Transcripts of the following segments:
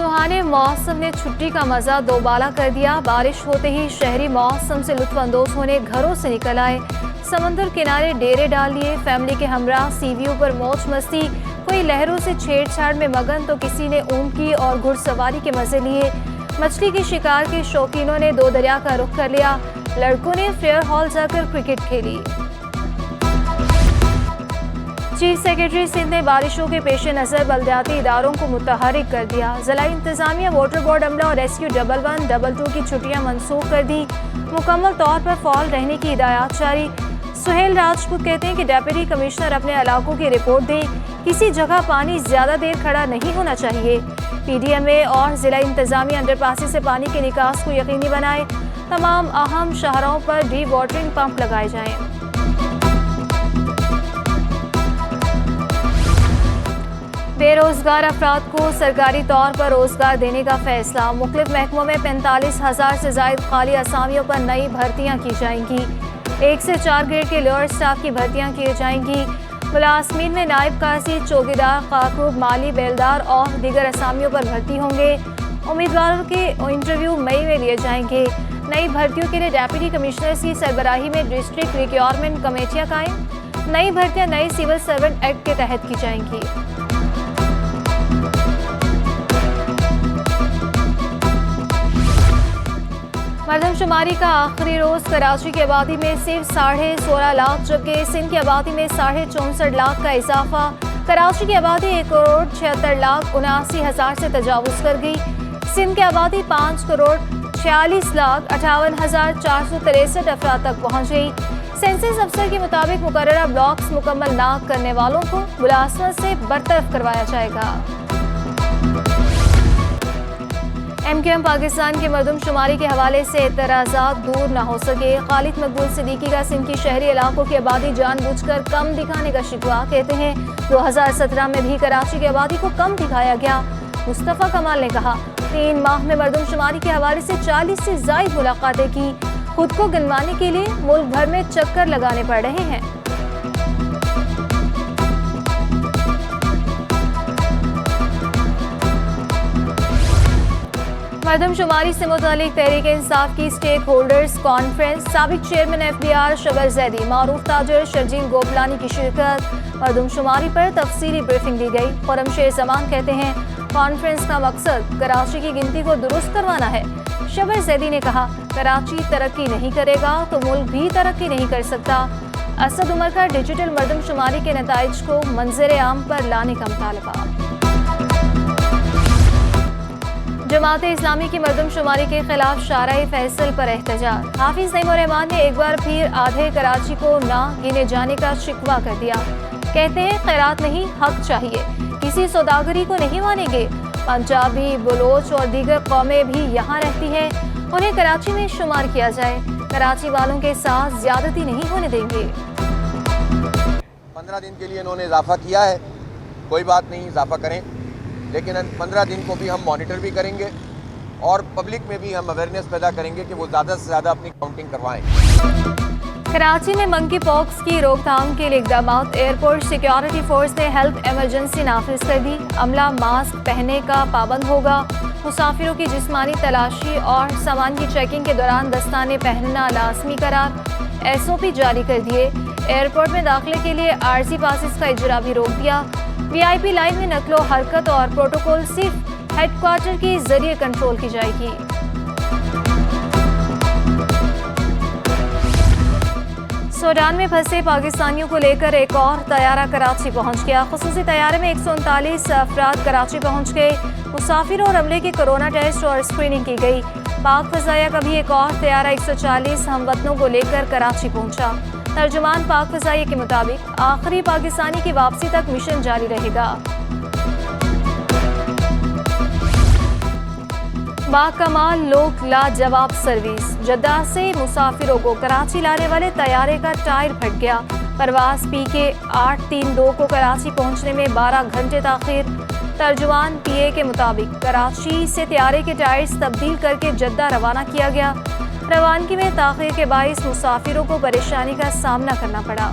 सुहाने मौसम ने छुट्टी का मजा दोबाला कर दिया। बारिश होते ही शहरी मौसम से लुत्फानंदोज होने घरों से निकल आए, समंदर किनारे डेरे डाल लिए, फैमिली के हमरा सीवियों पर मौज मस्ती। कोई लहरों से छेड़छाड़ में मगन तो किसी ने ऊंट की और घुड़सवारी के मजे लिए। मछली के शिकार के शौकीनों ने दो दरिया का रुख कर लिया, लड़कों ने फेयर हॉल जाकर क्रिकेट खेली। चीफ सेक्रेटरी सिंध ने बारिशों के पेश नज़र बल्दियाती इदारों को मुतहरिक कर दिया। जिला इंतजामिया, वाटर बोर्ड अमला और रेस्क्यू डबल 1, डबल 2 की छुट्टियां मनसूख कर दी। मुकम्मल तौर पर फॉल रहने की हिदायत जारी। सुहेल राजपूत कहते हैं कि डेप्यूटी कमिश्नर अपने इलाकों की रिपोर्ट दें, किसी जगह पानी ज्यादा देर खड़ा नहीं होना चाहिए। PDMA और जिला इंतजामिया अंडरपासी से पानी के निकास को यकीनी बनाए। तमाम अहम शहरों पर डी वाटरिंग पंप लगाए जाएं। बेरोजगार अफराद को सरकारी तौर पर रोजगार देने का फैसला। मुख्तलिफ महकमों में 45,000 से जायद खाली असामियों पर नई भर्तियां की जाएंगी। 1 से 4 ग्रेड के लोअर स्टाफ की भर्तियां की जाएंगी। मुलाजमीन में नायब काजी, चौकीदार, खाकरूब, माली, बेलदार और दीगर असामियों पर भर्ती होंगे। उम्मीदवारों के इंटरव्यू मई में लिए जाएंगे। नई भर्तियों के लिए डेप्यूटी कमिश्नर की सरबराही में डिस्ट्रिक्ट रिक्वायरमेंट कमेटियां कायम। नई भर्तियां नए सिविल सर्वेंट एक्ट के तहत की जाएंगी। मरदमशुमारी का आखिरी रोज कराची की आबादी में सिर्फ 16.5 लाख, जबकि सिंध की आबादी में 64.5 लाख का इजाफा। कराची की आबादी 1,76,79,000 से तजावुज कर गई। सिंध की आबादी 5,46,58,463 अफराद तक पहुँच गई। सेंसस अफसर के मुताबिक मुकर्ररा ब्लॉक्स मुकम्मल ना करने वालों को मुलाजमत से बरतरफ करवाया जाएगा। MQM पाकिस्तान की मरदमशुमारी के हवाले से एतराज़ात दूर न हो सके। खालिद मकबूल सिद्दीकी का सिंध की शहरी इलाकों की आबादी जानबूझकर कम दिखाने का शिकवा। कहते हैं 2017 में भी कराची की आबादी को कम दिखाया गया। मुस्तफ़ा कमाल ने कहा 3 माह में मरदमशुमारी के हवाले से 40 से ज़ायद मुलाकातें की। खुद को गिनवाने के लिए मुल्क भर में चक्कर लगाने पड़ रहे हैं। मरदमशुमारी से मुतालिक तहरीक इंसाफ की स्टेक होल्डर्स कॉन्फ्रेंस। साबिक चेयरमैन FBR शबर जैदी, मारूफ ताजर शर्जील गोपलानी की शिरकत। मरदमशुमारी पर तफसीली ब्रीफिंग दी गई। खुर्रमशेर जमान कहते हैं कॉन्फ्रेंस का मकसद कराची की गिनती को दुरुस्त करवाना है। शबर जैदी ने कहा कराची तरक्की नहीं करेगा तो मुल्क भी तरक्की नहीं कर सकता। असद उमर का डिजिटल मरदमशुमारी के नताइज को मंजर आम पर लाने का मुतालबा। जमात इस्लामी की मरदमशुमारी के खिलाफ शाराए फैसल पर एहतजाज। हाफिज नईमुर रहमान ने एक बार फिर आधे कराची को ना गिने जाने का शिकवा कर दिया। कहते हैं खैरात नहीं, हक चाहिए, किसी सौदागरी को नहीं मानेंगे। पंजाबी, बलोच और दीगर कौमें भी यहाँ रहती हैं, उन्हें कराची में शुमार किया जाए। कराची वालों के साथ ज्यादती नहीं होने देंगे। 15 दिन के लिए इन्होंने इजाफा किया है, कोई बात नहीं, इजाफा करें, लेकिन 15 दिन को भी हम मॉनिटर भी करेंगे और पब्लिक में भी हम अवेयरनेस पैदा करेंगे कि वो ज़्यादा से ज़्यादा अपनी काउंटिंग करवाएं। कराची में मंकी पॉक्स की रोकथाम के लिए इकदाम। एयरपोर्ट सिक्योरिटी फोर्स ने हेल्थ इमरजेंसी नाफिज कर दी। अमला मास्क पहनने का पाबंद होगा। मुसाफिरों की जिस्मानी तलाशी और सामान की चेकिंग के दौरान दस्ताने पहनना लाजमी करार। SOP जारी कर दिए। एयरपोर्ट में दाखिले के लिए आरजी पासिस का इजरा भी रोक दिया। VIP लाइन में नकलो हरकत और प्रोटोकॉल सिर्फ हेडक्वार्टर के जरिए कंट्रोल की जाएगी। सूडान में फंसे पाकिस्तानियों को लेकर एक और तैयारा कराची पहुंच गया। खुसूसी तैयारे में 139 अफराद कराची पहुंच गए। मुसाफिरों और अमले के कोरोना टेस्ट और स्क्रीनिंग की गई। पाक फजाया का भी एक और तैयारा 140 हमवतनों को लेकर कराची पहुंचा। तर्जुमान पाक फजाइया के मुताबिक आखिरी पाकिस्तानी की वापसी तक मिशन जारी रहेगा। बाकमाल लोक लाजवाब सर्विस। जद्दा से मुसाफिरों को कराची लाने वाले तैयारे का टायर फट गया। परवाज PK 832 को कराची पहुंचने में 12 घंटे ताखिर। तर्जुमान PA के मुताबिक कराची से तैयारे के टायर्स तब्दील करके जद्दा रवाना किया गया। रवानगी में ताखिर के बाइस मुसाफिरों को परेशानी का सामना करना पड़ा।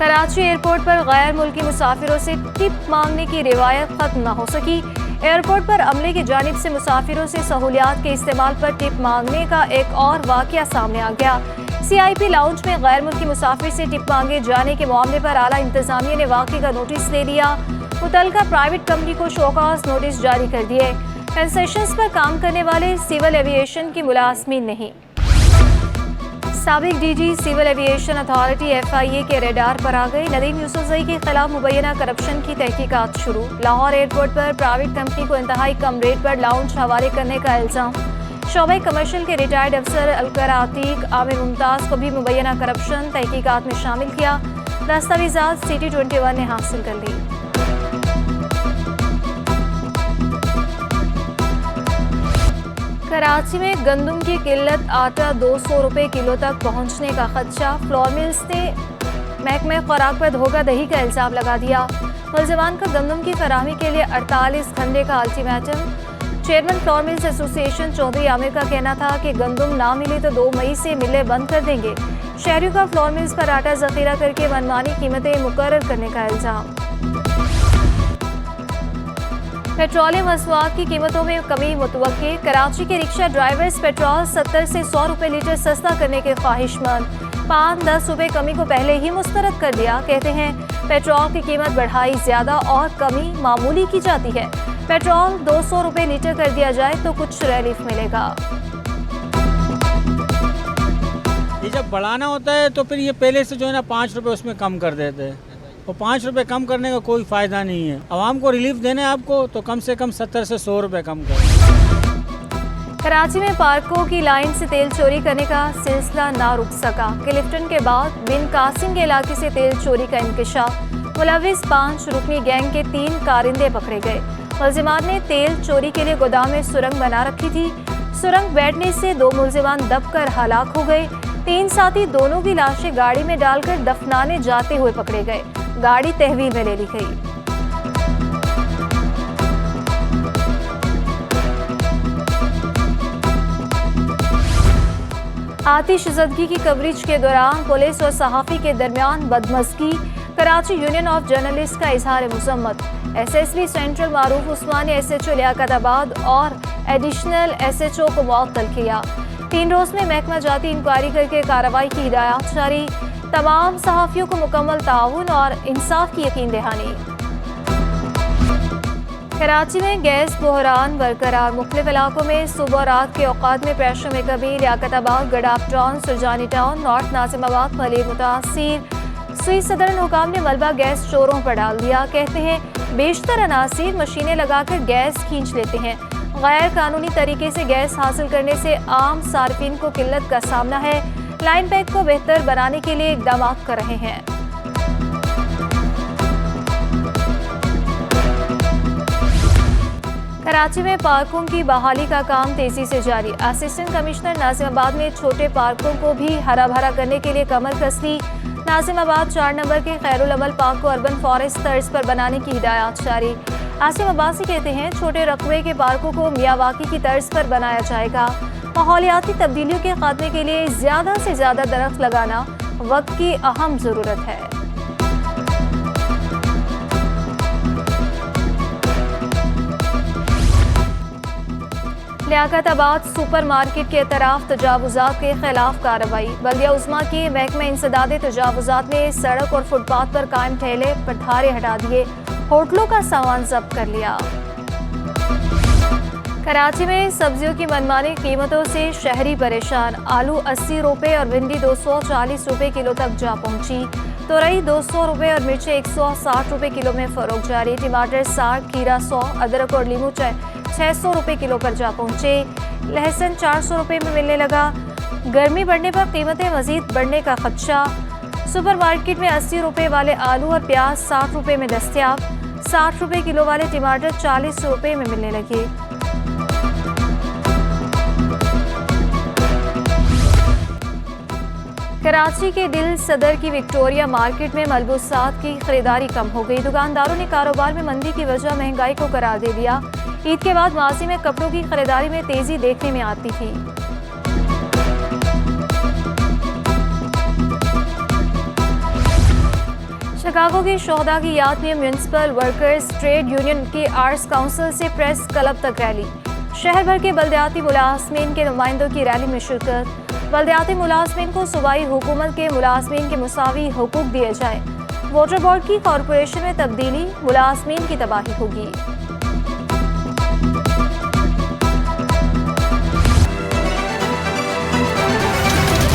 कराची एयरपोर्ट पर गैर मुल्की मुसाफिरों से टिप मांगने की रिवायत खत्म न हो सकी। एयरपोर्ट पर अमले की जानिब से मुसाफिरों से सहूलियात के इस्तेमाल पर टिप मांगने का एक और वाकया सामने आ गया। CIP लाउंज में गैर मुल्की मुसाफिर से टिप मांगे जाने के मामले पर आला इंतजामिया ने वाकये का नोटिस ले लिया। मुतल्लिका प्राइवेट कंपनी को शोकॉज नोटिस जारी कर दिए। कंसेशंस पर काम करने वाले सिविल एविएशन की मुलाजमीन नहीं। साबिक DG civil aviation authority FIA के रेडार पर आ गए। नदीम यूसुफजई के खिलाफ मुबैना करप्शन की तहकीकात शुरू। लाहौर एयरपोर्ट पर प्राइवेट कंपनी को इंतहाई कम रेट पर लाउंज हवाले करने का इल्जाम। शोबे कमर्शियल के रिटायर्ड अफसर अलकर आतीक आमिर मुमताज को भी मुबैना करप्शन तहकीकात में शामिल किया। दस्तावेजात CT21 ने हासिल कर ली। कराची में गंदम की किल्लत, आटा 200 रुपये किलो तक पहुंचने का खदशा। फ्लोर मिल्स ने महकमे खुराक पर धोखाधड़ी का इल्जाम लगा दिया। मुलजमान का गंदम की फराहमी के लिए 48 घंटे का ultimatum. Chairman flour mills association Chaudhry Aamir का कहना था कि गंदम ना मिले तो 2 मई से मिलें बंद कर देंगे। शहरियों का फ्लोर मिल्स पर आटा जखीरा करके मनमानी कीमतें मुकर्रर करने का इल्जाम। पेट्रोलियम मसनूआत की कीमतों में कमी मुतवक्की। कराची के रिक्शा ड्राइवर्स पेट्रोल 70 से 100 रुपये लीटर सस्ता करने के ख्वाहिशमंद। 5-10 रुपये कमी को पहले ही मुस्तरद कर दिया। कहते हैं पेट्रोल की कीमत बढ़ाई ज्यादा और कमी मामूली की जाती है। पेट्रोल 200 रुपये लीटर कर दिया जाए तो कुछ रिलीफ मिलेगा। ये जब बढ़ाना होता है तो फिर ये पहले से जो है ना 5 रुपये उसमें कम कर देते हैं। तो 5 रुपये कम करने का कोई फ़ायदा नहीं है। आवाम को रिलीफ देने आपको तो कम से कम 70 से 100 रुपये कम करें। कराची में पार्कों की लाइन से तेल चोरी करने का सिलसिला ना रुक सका। क्लिफ्टन के बाद बिन कासिम के इलाके से तेल चोरी का इंकशाफ। मुलविस 5 रुकनी गैंग के 3 कारिंदे पकड़े गए। मुलजिमान ने तेल चोरी के लिए गोदाम में सुरंग बना रखी थी। सुरंग बैठने से 2 मुलजिमान दबकर हलाक हो गए। 3 साथी दोनों की लाशें गाड़ी में डालकर दफनाने जाते हुए पकड़े गए। गाड़ी तहवील में ले ली गई। आतिशज़दगी की कवरेज के दौरान पुलिस और सहाफ़ी के दरमियान बदमज़गी। कराची यूनियन ऑफ जर्नलिस्ट का इजहार मुज़म्मत। SSB सेंट्रल मारूफ उस्मानी ने SHO लियाकताबाद और एडिशनल SHO को मुअत्तल किया। 3 रोज़ में महकमा जाती इंक्वायरी करके कार्रवाई की हिदायत जारी। तमाम सहाफ़ियों को मुकम्मल ताउन और इंसाफ की यकीन दहानी। कराची में गैस बहरान बरकरार। मुख्तलिफ इलाकों में सुबह और रात के औकात में प्रेशर में कमी। Liaquatabad, Gadap town, Surjani town, north Nazimabad पलीद मुतासिर। सुई सदरन हुकाम ने मलबा गैस चोरों पर डाल दिया। कहते हैं बेशतर अनासिर मशीनें लगाकर गैस खींच लेते हैं। गैर कानूनी तरीके से गैस हासिल करने से आम सार्फिन को किल्लत का सामना है। लाइन पैक को बेहतर बनाने के लिए इकदाम कर रहे हैं। कराची में पार्कों की बहाली का काम तेजी से जारी। असिस्टेंट कमिश्नर नाजिमाबाद ने छोटे पार्कों को भी हरा भरा करने के लिए कमर कस ली। नाजिमाबाद 4 नंबर के खैरुल अमल पार्क को अर्बन फॉरेस्ट तर्ज पर बनाने की हिदायत जारी। आसिम अब्बासी कहते हैं छोटे रकबे के पार्कों को मियावाकी की तर्ज पर बनाया जाएगा। माहौलियाती तब्दीलियों के खात्मे के लिए ज़्यादा से ज़्यादा दरख्त लगाना वक्त की अहम ज़रूरत है। लियाकताबाद सुपर मार्केट के तरफ तजावुजात के खिलाफ कार्रवाई। बल्दिया उस्मा के महकमे इंसदाद तजावुजात ने सड़क और फुटपाथ पर कायम ठेले पठारे हटा दिए। होटलों का सामान जब्त कर लिया। कराची में सब्जियों की मनमानी कीमतों से शहरी परेशान। आलू 80 रुपये और भिंडी 240 रुपये किलो तक जा पहुंची। तोरई 200 रुपये और मिर्चें 160 रुपये किलो में फरोख्त जारी। टमाटर 60, खीरा 100, अदरक और लीमू 600 रुपये किलो पर जा पहुंचे। लहसुन 400 रुपये में मिलने लगा। गर्मी बढ़ने पर कीमतें मजीद बढ़ने का खदशा। सुपर मार्केट में 80 रुपये वाले आलू और प्याज 60 रुपये में दस्तियाब। 60 रुपये किलो वाले टमाटर 40 रुपये में मिलने लगे। कराची के दिल सदर की विक्टोरिया मार्केट में मलबूसात की खरीदारी कम हो गई। दुकानदारों ने कारोबार में मंदी की वजह महंगाई को करार दे दिया। ईद के बाद माजी में कपड़ों की खरीदारी में तेजी देखने में आती थी। शिकागो की शोहदा की याद में म्यूनिसिपल वर्कर्स ट्रेड यूनियन की आर्ट्स काउंसिल से प्रेस क्लब तक रैली। शहर भर के बल्दियाती मुलाजमीन के नुमाइंदों की रैली में शिरकत। बल्दियाती मुलाजमीन को सूबाई हुकूमत के मुलाजमीन के मुसावी हुकूक दिए जाएं। वाटर बोर्ड की कॉरपोरेशन में तब्दीली, मुलाजमीन की तबाही होगी।